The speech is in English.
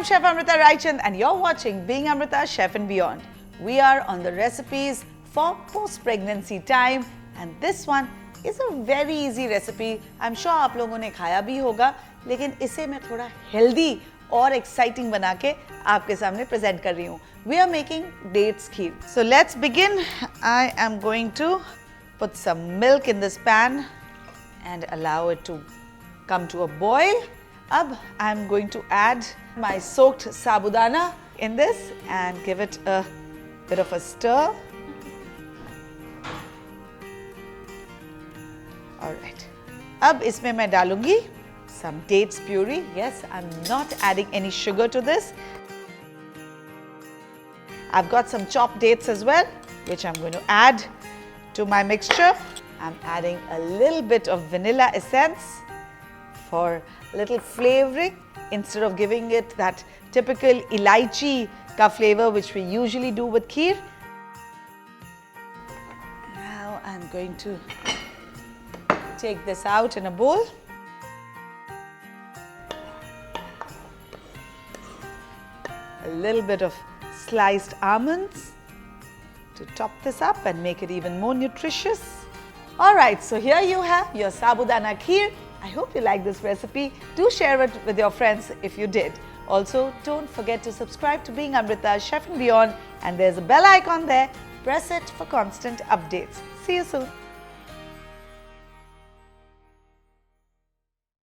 Chef Amrita Raichand and you're watching Being Amrita Chef and Beyond. We are on the recipes for post-pregnancy time and this one is a very easy recipe. I'm sure आप लोगों ने खाया भी होगा, लेकिन इसे मैं थोड़ा healthy और exciting बना के आपके सामने present कर रही हूँ. We are making dates kheer. So let's begin. I am going to put some milk in this pan and allow it to come to a boil. Ab I'm going to add my soaked sabudana in this and give it a bit of a stir. Alright. Ab isme main dalungi some dates puree. Yes, I'm not adding any sugar to this. I've got some chopped dates as well, which I'm going to add to my mixture. I'm adding a little bit of vanilla essence for a little flavoring instead of giving it that typical elaichi ka flavor which we usually do with kheer. Now I'm going to take this out in a bowl. A little bit of sliced almonds to top this up and make it even more nutritious. Alright, so here you have your Sabudana Kheer. I hope you like this recipe. Do share it with your friends if you did. Also, don't forget to subscribe to Being Amrita Chef and Beyond, and there's a bell icon there. Press it for constant updates. See you soon.